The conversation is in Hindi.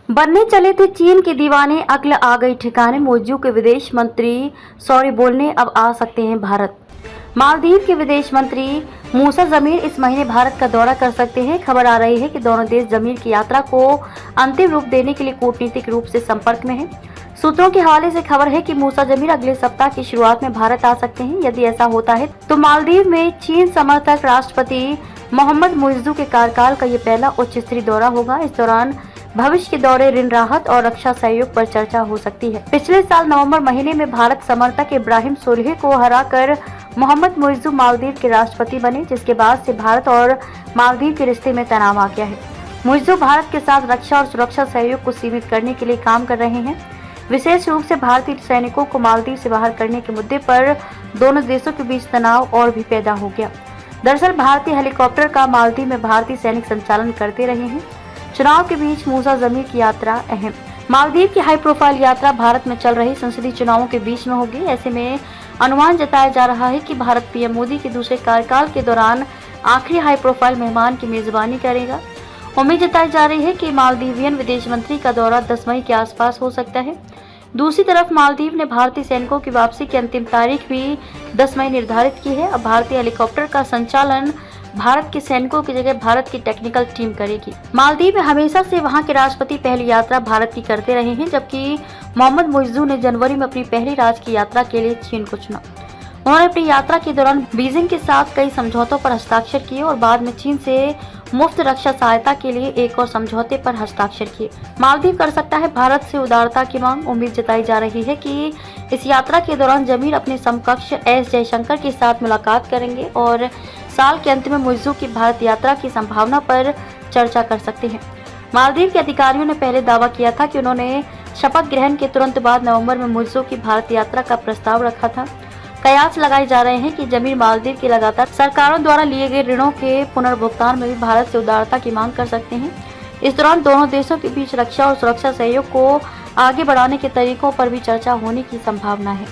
बनने चले थे चीन के दीवाने, अक्ल आ गई ठिकाने। मौजू के विदेश मंत्री सॉरी बोलने अब आ सकते हैं भारत। मालदीव के विदेश मंत्री मूसा जमीर इस महीने भारत का दौरा कर सकते हैं। खबर आ रही है कि दोनों देश जमीर की यात्रा को अंतिम रूप देने के लिए कूटनीतिक रूप से संपर्क में हैं। सूत्रों के हवाले से खबर है कि मूसा जमीर अगले सप्ताह की शुरुआत में भारत आ सकते हैं। यदि ऐसा होता है तो मालदीव में चीन समर्थक राष्ट्रपति मोहम्मद मुइज्जू के कार्यकाल का ये पहला उच्च स्तरीय दौरा होगा। इस दौरान भविष्य के दौरे, ऋण राहत और रक्षा सहयोग पर चर्चा हो सकती है। पिछले साल नवंबर महीने में भारत समर्थक इब्राहिम सोलिह को हराकर मोहम्मद मुइज्जू मालदीव के राष्ट्रपति बने, जिसके बाद से भारत और मालदीव के रिश्ते में तनाव आ गया है। मुइज्जू भारत के साथ रक्षा और सुरक्षा सहयोग को सीमित करने के लिए काम कर रहे हैं। विशेष रूप से भारतीय सैनिकों को मालदीव से बाहर करने के मुद्दे पर दोनों देशों के बीच तनाव और भी पैदा हो गया। दरअसल भारतीय हेलीकॉप्टर का मालदीव में भारतीय सैनिक संचालन करते रहे हैं। चुनाव के बीच मूसा जमीर की यात्रा अहम। मालदीव की हाई प्रोफाइल यात्रा भारत में चल रही संसदीय चुनावों के बीच में होगी। ऐसे में अनुमान जताया जा रहा है कि भारत पीएम मोदी के दूसरे कार्यकाल के दौरान आखिरी हाई प्रोफाइल मेहमान की मेजबानी करेगा। उम्मीद जताई जा रही है कि मालदीवियन विदेश मंत्री का दौरा 10 मई के आसपास हो सकता है। दूसरी तरफ मालदीव ने भारतीय सैनिकों की वापसी की अंतिम तारीख भी 10 मई निर्धारित की है। अब भारतीय हेलीकॉप्टर का संचालन भारत के सैनिकों की जगह भारत की टेक्निकल टीम करेगी। मालदीव में हमेशा से वहां के राष्ट्रपति पहली यात्रा भारत की करते रहे हैं, जबकि मोहम्मद मुइज्जू ने जनवरी में अपनी पहली राजकीय यात्रा के लिए चीन को चुना। उन्होंने अपनी यात्रा के दौरान बीजिंग के साथ कई समझौतों पर हस्ताक्षर किए और बाद में चीन से मुफ्त रक्षा सहायता के लिए एक और समझौते पर हस्ताक्षर किए। मालदीव कर सकता है भारत से उदारता की मांग। उम्मीद जताई जा रही है कि इस यात्रा के दौरान जमीर अपने समकक्ष एस जयशंकर के साथ मुलाकात करेंगे और साल के अंत में मुइज्जू की भारत यात्रा की संभावना पर चर्चा कर सकते हैं। मालदीव के अधिकारियों ने पहले दावा किया था कि उन्होंने शपथ ग्रहण के तुरंत बाद नवंबर में मुइज्जू की भारत यात्रा का प्रस्ताव रखा था। कयास लगाए जा रहे हैं कि जमीर मालदीव की लगातार सरकारों द्वारा लिए गए ऋणों के पुनर्भुगतान में भी भारत से उदारता की मांग कर सकते हैं। इस दौरान दोनों देशों के बीच रक्षा और सुरक्षा सहयोग को आगे बढ़ाने के तरीकों पर भी चर्चा होने की संभावना है।